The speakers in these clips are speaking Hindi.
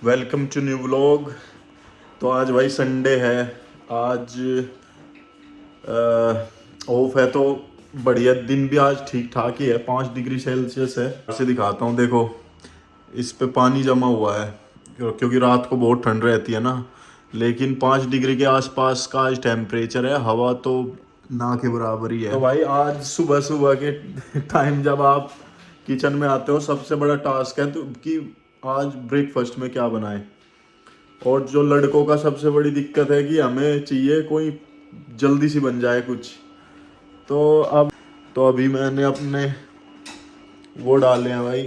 Welcome to new vlog. तो आज भाई संडे है। आज ऑफ है तो बढ़िया दिन भी आज ठीक ठाक ही है। 5 डिग्री सेल्सियस है। ऐसे दिखाता हूँ, देखो इस पे पानी जमा हुआ है क्योंकि रात को बहुत ठंड रहती है ना। लेकिन 5 डिग्री के आसपास का आज टेम्परेचर है। हवा तो ना के बराबर ही है। तो भाई आज सुबह सुबह के टाइम जब आप किचन में आते हो, सबसे बड़ा टास्क है तो कि आज ब्रेकफास्ट में क्या बनाएं। और जो लड़कों का सबसे बड़ी दिक्कत है कि हमें चाहिए कोई जल्दी सी बन जाए कुछ। तो अभी मैंने अपने वो डाले हैं भाई,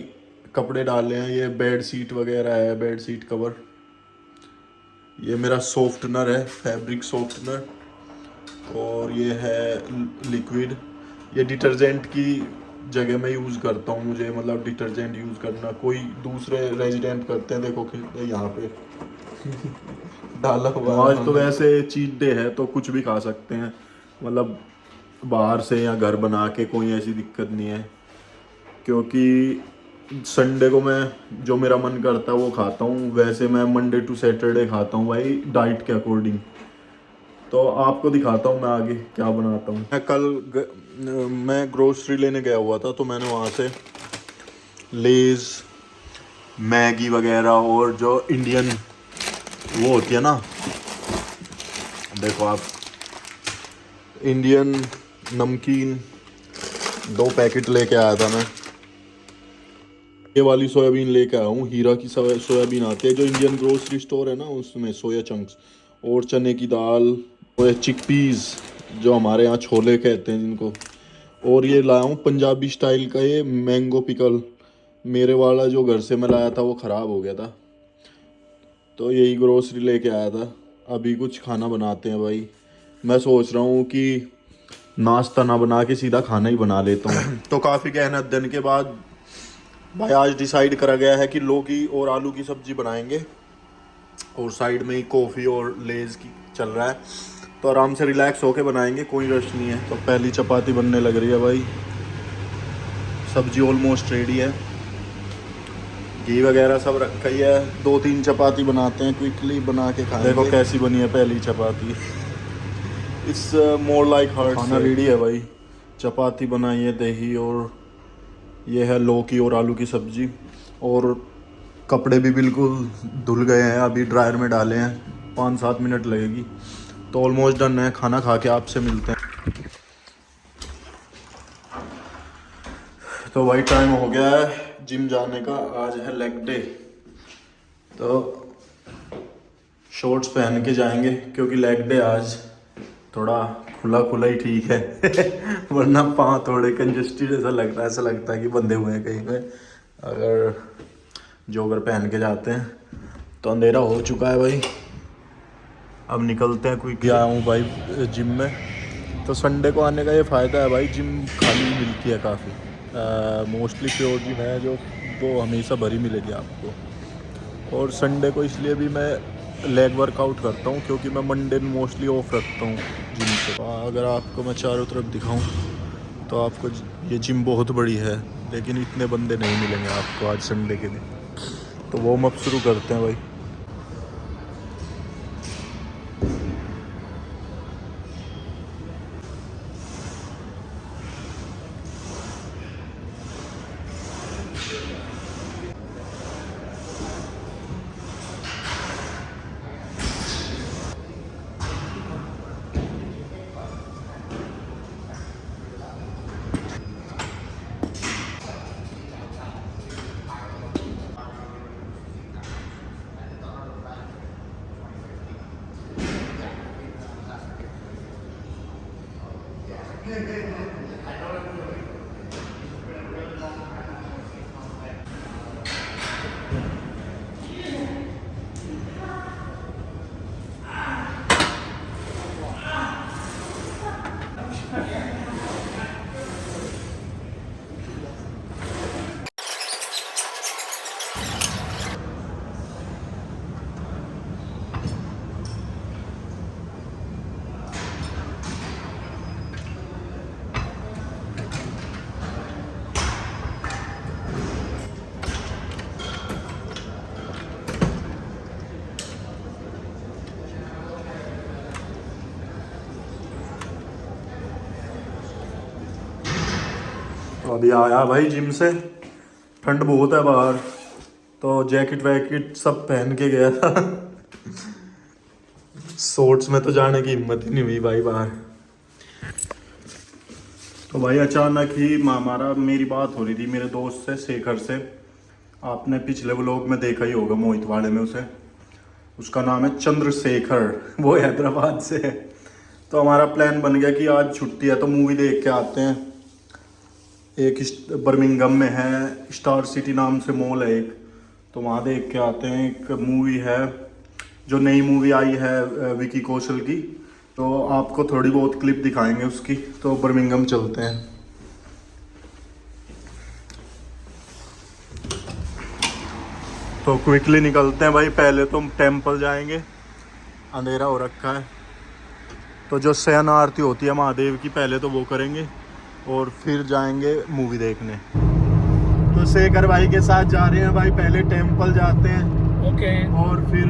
कपड़े डाले हैं। ये बेड शीट वगैरह है, बेड शीट कवर। ये मेरा सॉफ्टनर है, फैब्रिक सॉफ्टनर। और ये है लिक्विड। ये डिटर्जेंट की जगह मैं यूज़ करता हूँ। मुझे मतलब डिटर्जेंट यूज़ करना, कोई दूसरे रेजिडेंट करते हैं, देखो कि यहाँ पे डाला हुआ। आज तो वैसे चीट डे है तो कुछ भी खा सकते हैं, मतलब बाहर से या घर बना के, कोई ऐसी दिक्कत नहीं है। क्योंकि संडे को मैं जो मेरा मन करता है वो खाता हूँ। वैसे मैं मंडे टू सैटरडे खाता हूँ भाई, डाइट के अकॉर्डिंग। तो आपको दिखाता हूँ मैं आगे क्या बनाता हूँ। मैं ग्रोसरी लेने गया हुआ था, तो मैंने वहाँ से लेज़, मैगी वगैरह और जो इंडियन वो होती है ना, देखो आप, इंडियन नमकीन 2 पैकेट लेके आया था मैं। ये वाली सोयाबीन लेके आया हूँ, हीरा की सोयाबीन आती है जो इंडियन ग्रोसरी स्टोर है ना, उसमें सोया चंक्स। और चने की दाल, और चिकपीस जो हमारे यहाँ छोले कहते हैं जिनको। और ये लाया हूँ पंजाबी स्टाइल का ये मैंगो पिकल। मेरे वाला जो घर से मैं लाया था वो ख़राब हो गया था, तो यही ग्रोसरी लेके आया था। अभी कुछ खाना बनाते हैं भाई। मैं सोच रहा हूँ कि नाश्ता ना बना के सीधा खाना ही बना लेता हूँ। तो काफ़ी गहन अध्ययन के बाद भाई आज डिसाइड करा गया है कि लौकी और आलू की सब्ज़ी बनाएंगे, और साइड में ही कॉफ़ी और लेज़ की चल रहा है। तो आराम से रिलैक्स होके बनाएंगे, कोई रश नहीं है। तो पहली चपाती बनने लग रही है भाई। सब्जी ऑलमोस्ट रेडी है, घी वगैरह सब रखा ही है। 2-3 चपाती बनाते हैं, क्विकली बना के खाएंगे। देखो कैसी बनी है पहली chapati. It's more like heart. खाना रेडी है भाई। चपाती बनाई है, दही, और ये है लौकी और आलू की सब्ज़ी। और कपड़े भी बिल्कुल धुल गए हैं, अभी ड्रायर में डाले हैं, 5-7 मिनट लगेगी। तो ऑलमोस्ट डन है। खाना खा के आपसे मिलते हैं। तो भाई टाइम हो गया है जिम जाने का। आज है लेग डे, तो शॉर्ट्स पहन के जाएंगे क्योंकि लेग डे आज थोड़ा खुला खुला ही ठीक है। वरना पाँव थोड़े कंजस्टेड ऐसा लगता है, कि बंधे हुए हैं कहीं पे अगर जॉगर पहन के जाते हैं। तो अंधेरा हो चुका है भाई, अब निकलते हैं। कोई गया हूँ भाई जिम में। तो संडे को आने का ये फ़ायदा है भाई, जिम खाली मिलती है काफ़ी। मोस्टली प्योर जिम है जो, वो हमेशा भरी मिलेगी आपको। और संडे को इसलिए भी मैं लेग वर्कआउट करता हूँ क्योंकि मैं मंडे मोस्टली ऑफ रखता हूँ जिम से। अगर आपको मैं चारों तरफ दिखाऊँ तो आपको ये जिम बहुत बड़ी है, लेकिन इतने बंदे नहीं मिलेंगे आपको आज संडे के दिन। तो वार्म अप शुरू करते हैं भाई। अभी आया भाई जिम से, ठंड बहुत है बाहर, तो जैकेट वैकेट सब पहन के गया था। शॉर्ट्स में तो जाने की हिम्मत ही नहीं हुई भाई बाहर। तो भाई अचानक ही हमारा मेरी बात हो रही थी मेरे दोस्त से, शेखर से। आपने पिछले व्लॉग में देखा ही होगा, मोहित वाले में उसे। उसका नाम है चंद्रशेखर, वो हैदराबाद से है। तो हमारा प्लान बन गया कि आज छुट्टी है तो मूवी देख के आते हैं। एक बर्मिंघम में है, स्टार सिटी नाम से मॉल है एक, तो वहाँ देख के आते हैं। एक मूवी है जो नई मूवी आई है विकी कौशल की, तो आपको थोड़ी बहुत क्लिप दिखाएंगे उसकी। तो बर्मिंघम चलते हैं। तो क्विकली निकलते हैं भाई, पहले तो टेंपल जाएंगे, अंधेरा हो रखा है। तो जो शयन आरती होती है महादेव की, पहले तो वो करेंगे और फिर जाएंगे मूवी देखने। तो शेखर भाई के साथ जा रहे हैं भाई, पहले टेंपल जाते हैं। ओके। और फिर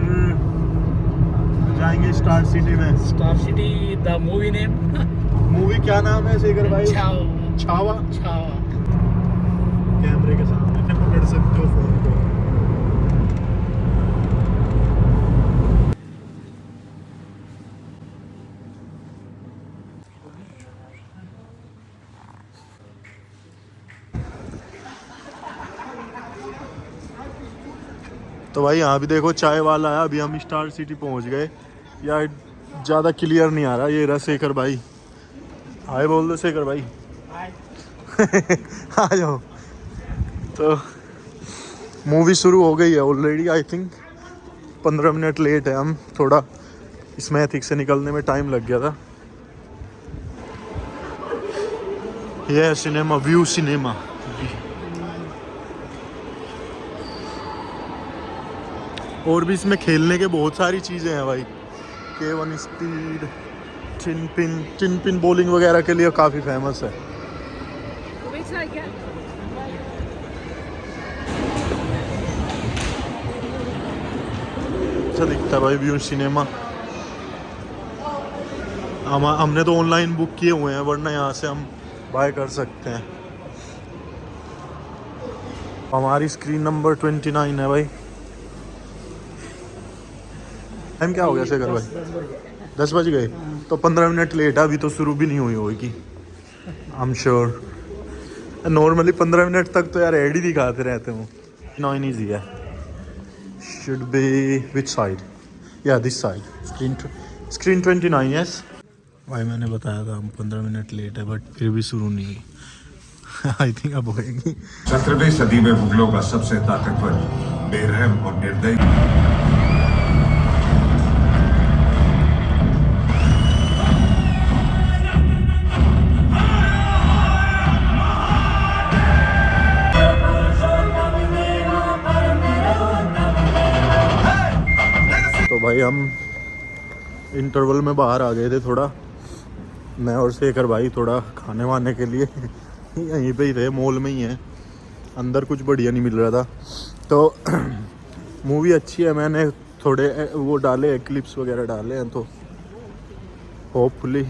जाएंगे स्टार सिटी में। Star city the movie name. Movie क्या नाम है शेखर भाई? छावा। छावा। छावा। कैमरे के सामने पकड़ सकते हो फोन को। तो भाई यहाँ भी देखो चाय वाला है। अभी हम स्टार सिटी पहुँच गए। यार ज़्यादा क्लियर नहीं आ रहा। ये रहा शेखर भाई। हाय बोल दो शेखर भाई। आ जाओ। तो मूवी शुरू हो गई है already. I think 15 minute late है हम। थोड़ा इसमें एथिक्स से निकलने में टाइम लग गया था। ये है सिनेमा, व्यू सिनेमा। और भी इसमें खेलने के बहुत सारी चीज़ें हैं भाई। K1 speed, tin pin bowling वगैरह के लिए काफ़ी फेमस है। अच्छा दिखता है भाई व्यू सिनेमा। हमने तो ऑनलाइन बुक किए हुए हैं, वरना यहाँ से हम बाय कर सकते हैं। हमारी स्क्रीन नंबर 29 है भाई। टाइम क्या हो गया शेखर भाई? 10 बज गए। तो 15 मिनट लेट है, अभी तो शुरू भी नहीं हुई होगी। I am sure. Normally 15 minute तक तो यार एड ही दिखाते रहते हूँ। 9 इजी है। Should be which side? या दिस साइड। स्क्रीन 29। यस भाई, मैंने बताया था हम 15 मिनट लेट है, बट फिर भी शुरू नहीं हुई। आई थिंक अब होएगी। 17वीं सदी में मुगलों का सबसे ताकतवर, बेरहम और निर्दयी तो भाई हम इंटरवल में बाहर आ गए थे थोड़ा, मैं और शेखर भाई थोड़ा खाने वाने के लिए। यहीं पे ही थे, मॉल में ही है। अंदर कुछ बढ़िया नहीं मिल रहा था। तो मूवी अच्छी है। मैंने थोड़े वो डाले क्लिप्स वगैरह डाले हैं, तो होपफुली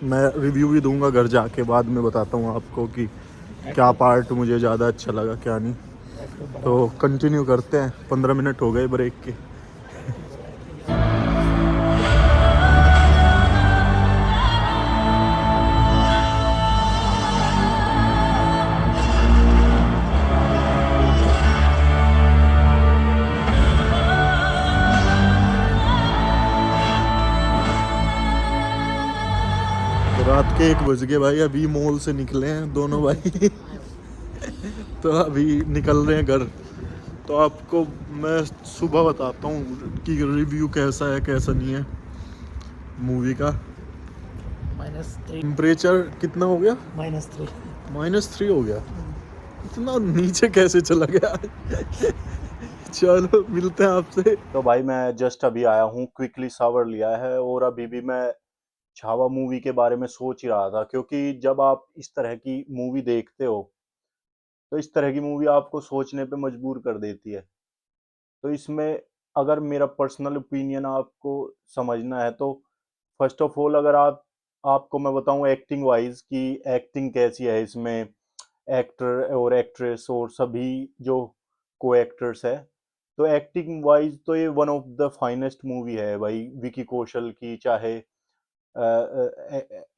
मैं रिव्यू भी दूंगा घर जाके। बाद में बताता हूँ आपको कि क्या पार्ट मुझे ज़्यादा अच्छा लगा क्या नहीं। तो कंटिन्यू करते हैं। 15 मिनट हो गए ब्रेक के। रात के 1 बज गए भाई। अभी मॉल से निकले हैं दोनों भाई। तो अभी निकल रहे हैं घर। तो आपको मैं सुबह बताता हूँ कि रिव्यू कैसा है कैसा नहीं है मूवी का। -3। टेम्परेचर कितना हो गया? -3। -3 हो गया। इतना नीचे कैसे चला गया? चलो मिलते हैं आपसे। तो भाई मैं जस्ट अभी आया हूँ, क्विकली शावर लिया है, और अभी भी मैं छावा मूवी के बारे में सोच ही रहा था। क्योंकि जब आप इस तरह की मूवी देखते हो तो इस तरह की मूवी आपको सोचने पे मजबूर कर देती है। तो इसमें अगर मेरा पर्सनल ओपिनियन आपको समझना है, तो फर्स्ट ऑफ ऑल अगर आपको मैं बताऊं एक्टिंग वाइज कि एक्टिंग कैसी है इसमें, एक्टर और एक्ट्रेस और सभी जो को एक्टर्स है। तो एक्टिंग वाइज तो ये one of the finest movie है भाई। विकी कौशल की चाहे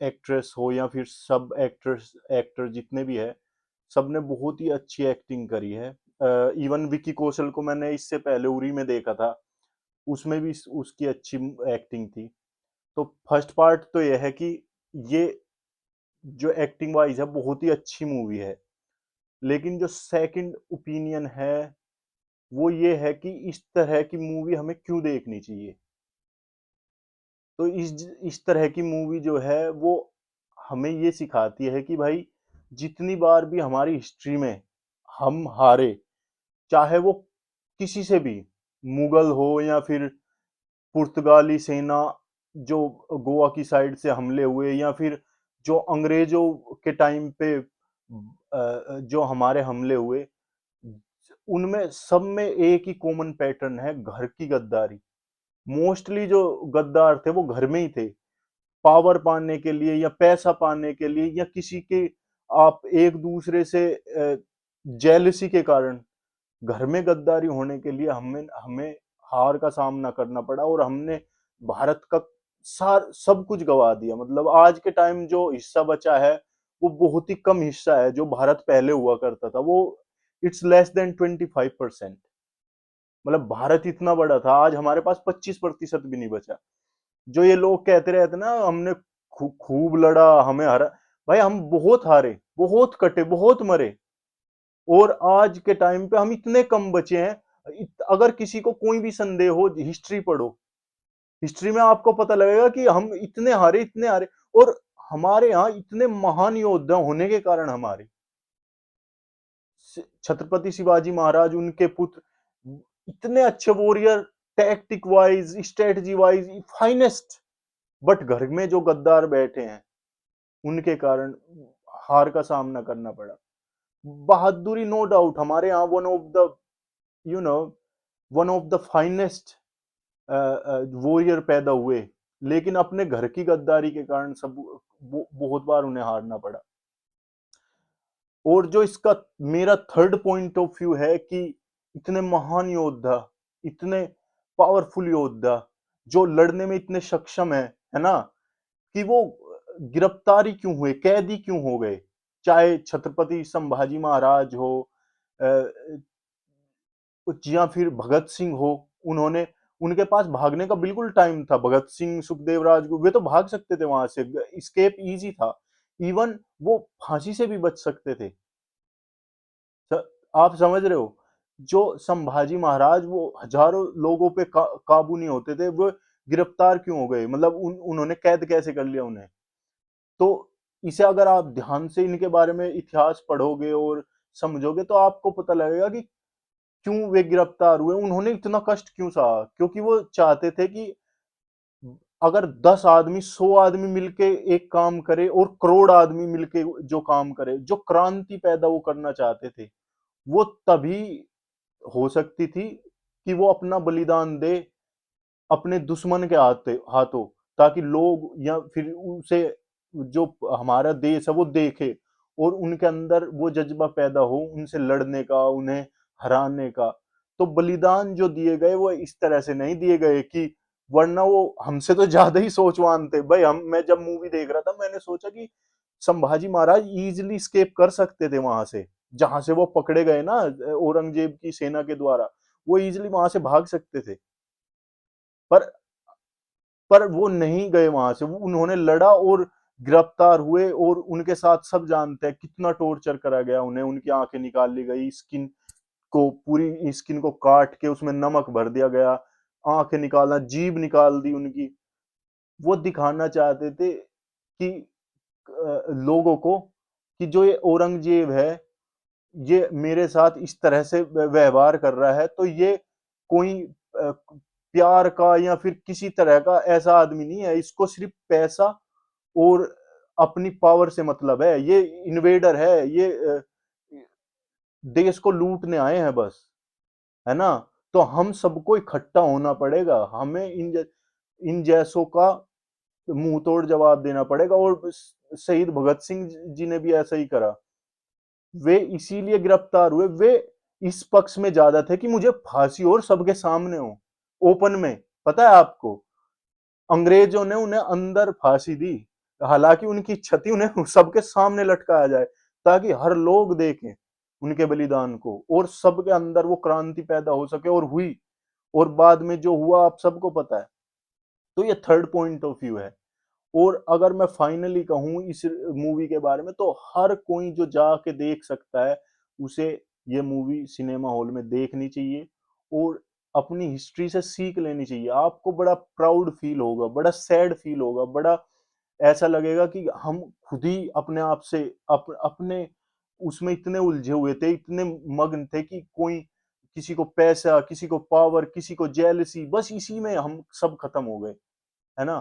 एक्ट्रेस हो या फिर सब एक्टर्स एक्टर जितने भी है, सबने बहुत ही अच्छी एक्टिंग करी है। इवन विकी कौशल को मैंने इससे पहले उरी में देखा था, उसमें भी उसकी अच्छी एक्टिंग थी। तो फर्स्ट पार्ट तो ये है कि ये जो एक्टिंग वाइज है बहुत ही अच्छी मूवी है। लेकिन जो सेकंड ओपिनियन है वो ये है कि इस तरह की मूवी हमें क्यों देखनी चाहिए। तो इस तरह की मूवी जो है वो हमें ये सिखाती है कि भाई जितनी बार भी हमारी हिस्ट्री में हम हारे, चाहे वो किसी से भी, मुगल हो या फिर पुर्तगाली सेना जो गोवा की साइड से हमले हुए, या फिर जो अंग्रेजों के टाइम पे जो हमारे हमले हुए, उनमें सब में एक ही कॉमन पैटर्न है, घर की गद्दारी। मोस्टली जो गद्दार थे वो घर में ही थे, पावर पाने के लिए या पैसा पाने के लिए या किसी के आप एक दूसरे से जेलसी के कारण घर में गद्दारी होने के लिए हमें हमें हार का सामना करना पड़ा और हमने भारत का सार सब कुछ गवा दिया। मतलब आज के टाइम जो हिस्सा बचा है वो बहुत ही कम हिस्सा है जो भारत पहले हुआ करता था, वो इट्स लेस देन 25%। मतलब भारत इतना बड़ा था, आज हमारे पास 25% भी नहीं बचा। जो ये लोग कहते रहते ना हमने खूब लड़ा हमें हरा, भाई हम बहुत हारे, बहुत कटे, बहुत मरे, और आज के टाइम पे हम इतने कम बचे हैं। अगर किसी को कोई भी संदेह हो, हिस्ट्री पढ़ो, हिस्ट्री में आपको पता लगेगा कि हम इतने हारे, इतने हारे। और हमारे यहाँ इतने महान योद्धा होने के कारण हमारे छत्रपति शिवाजी महाराज, उनके पुत्र, इतने अच्छे warrior, tactic wise, strategy wise finest, but घर में जो गद्दार बैठे हैं उनके कारण हार का सामना करना पड़ा। बहादुरी नो डाउट हमारे यहाँ one of the you know one of the finest warrior पैदा हुए, लेकिन अपने घर की गद्दारी के कारण सब बहुत बार उन्हें हारना पड़ा। और जो इसका मेरा थर्ड पॉइंट ऑफ व्यू है कि इतने महान योद्धा, इतने पावरफुल योद्धा जो लड़ने में इतने सक्षम है ना, कि वो गिरफ्तारी क्यों हुए, कैदी क्यों हो गए। चाहे छत्रपति संभाजी महाराज हो या फिर भगत सिंह हो, उन्होंने उनके पास भागने का बिल्कुल टाइम था। भगत सिंह, सुखदेव राजगुरु, वे तो भाग सकते थे वहां से, स्केप इजी था। इवन वो फांसी से भी बच सकते थे। आप समझ रहे हो, जो संभाजी महाराज वो हजारों लोगों पे काबू नहीं होते थे, वो गिरफ्तार क्यों हो गए, मतलब उन्होंने कैद कैसे कर लिया उन्हें। तो इसे अगर आप ध्यान से इनके बारे में इतिहास पढ़ोगे और समझोगे तो आपको पता लगेगा कि क्यों वे गिरफ्तार हुए, उन्होंने इतना कष्ट क्यों सहा। क्योंकि वो चाहते थे कि अगर 10 आदमी, 100 आदमी मिलके एक काम करे और करोड़ आदमी मिलके जो काम करे, जो क्रांति पैदा वो करना चाहते थे, वो तभी हो सकती थी कि वो अपना बलिदान दे अपने दुश्मन के हाथों, ताकि लोग या फिर उसे जो हमारा देश है वो देखे और उनके अंदर वो जज्बा पैदा हो उनसे लड़ने का, उन्हें हराने का। तो बलिदान जो दिए गए वो इस तरह से नहीं दिए गए कि, वरना वो हमसे तो ज्यादा ही सोचवान थे भाई। मैं जब मूवी देख रहा था मैंने सोचा कि संभाजी महाराज इजीली स्केप कर सकते थे वहां से, जहां से वो पकड़े गए ना औरंगजेब की सेना के द्वारा, वो इजीली वहां से भाग सकते थे। पर वो नहीं गए वहां से, वो उन्होंने लड़ा और गिरफ्तार हुए। और उनके साथ सब जानते हैं कितना टॉर्चर करा गया उन्हें, उनकी आंखें निकाल ली गई, स्किन को, पूरी स्किन को काट के उसमें नमक भर दिया गया, आंखें निकालना, जीभ निकाल दी उनकी। वो दिखाना चाहते थे कि लोगों को कि जो ये औरंगजेब है ये मेरे साथ इस तरह से व्यवहार कर रहा है, तो ये कोई प्यार का या फिर किसी तरह का ऐसा आदमी नहीं है, इसको सिर्फ पैसा और अपनी पावर से मतलब है, ये इन्वेडर है, ये देश को लूटने आए हैं बस, है ना। तो हम सबको इकट्ठा होना पड़ेगा, हमें इन जैसों का मुंह तोड़ जवाब देना पड़ेगा। और शहीद भगत सिंह जी ने भी ऐसा ही करा। वे इसीलिए गिरफ्तार हुए, वे इस पक्ष में ज्यादा थे कि मुझे फांसी और सबके सामने हो, ओपन में। पता है आपको, अंग्रेजों ने उन्हें अंदर फांसी दी, हालांकि उनकी इच्छा थी उन्हें सबके सामने लटकाया जाए, ताकि हर लोग देखें उनके बलिदान को और सबके अंदर वो क्रांति पैदा हो सके, और हुई। और बाद में जो हुआ आप सबको पता है। तो ये थर्ड पॉइंट ऑफ व्यू है। और अगर मैं फाइनली कहूं इस मूवी के बारे में, तो हर कोई जो जाके देख सकता है, उसे ये मूवी सिनेमा हॉल में देखनी चाहिए और अपनी हिस्ट्री से सीख लेनी चाहिए। आपको बड़ा प्राउड फील होगा, बड़ा सैड फील होगा, बड़ा ऐसा लगेगा कि हम खुद ही अपने आप से अपने उसमें इतने उलझे हुए थे, इतने मग्न थे कि कोई, किसी को पैसा, किसी को पावर, किसी को जेलसी, बस इसी में हम सब खत्म हो गए, है ना?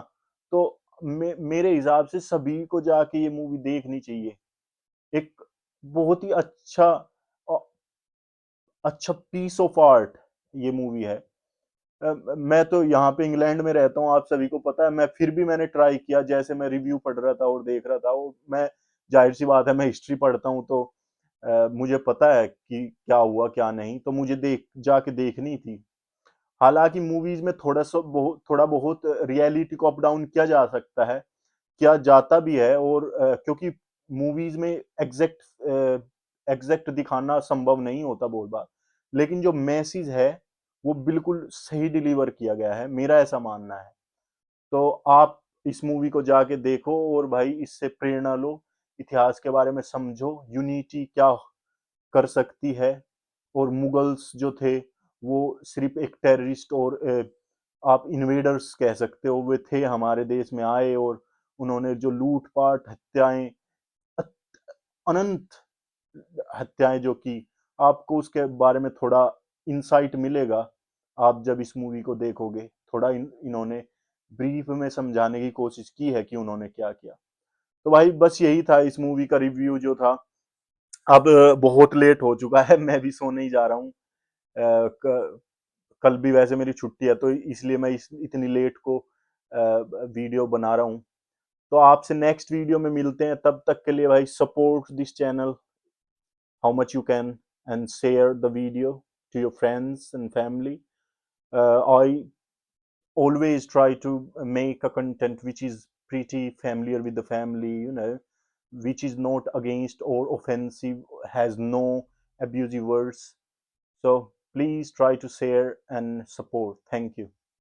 तो मेरे हिसाब से सभी को जाके ये मूवी देखनी चाहिए। एक बहुत ही अच्छा पीस ऑफ आर्ट ये मूवी है। मैं तो यहाँ पे इंग्लैंड में रहता हूँ, आप सभी को पता है, मैं फिर भी मैंने ट्राई किया, जैसे मैं रिव्यू पढ़ रहा था और देख रहा था वो, मैं, जाहिर सी बात है मैं हिस्ट्री पढ़ता हूँ, तो मुझे पता है कि क्या हुआ क्या नहीं, तो मुझे जाके देखनी थी। हालांकि मूवीज में थोड़ा बहुत रियलिटी को अप डाउन किया जा सकता है, किया जाता भी है, और क्योंकि मूवीज में एग्जैक्ट दिखाना संभव नहीं होता बहुत बार, लेकिन जो मैसेज है वो बिल्कुल सही डिलीवर किया गया है, मेरा ऐसा मानना है। तो आप इस मूवी को जाके देखो और भाई इससे प्रेरणा लो, इतिहास के बारे में समझो, यूनिटी क्या कर सकती है। और मुगल्स जो थे वो सिर्फ एक टेररिस्ट और आप इन्वेडर्स कह सकते हो, वे थे हमारे देश में आए, और उन्होंने जो लूटपाट, हत्याएं, अनंत हत्याएं जो की, आपको उसके बारे में थोड़ा इंसाइट मिलेगा आप जब इस मूवी को देखोगे। थोड़ा इन्होंने ब्रीफ में समझाने की कोशिश की है कि उन्होंने क्या किया। तो भाई बस यही था इस मूवी का रिव्यू जो था। अब बहुत लेट हो चुका है, मैं भी सोने ही जा रहा हूँ। कल भी वैसे मेरी छुट्टी है, तो इसलिए मैं इतनी लेट को वीडियो बना रहा हूँ। तो आपसे नेक्स्ट वीडियो में मिलते हैं, तब तक के लिए भाई support this channel how much you can, and share the video to your friends and family. I always try to make a content which is pretty familiar with the family, which is not against or offensive, has no abusive words. So please try to share and support. Thank you.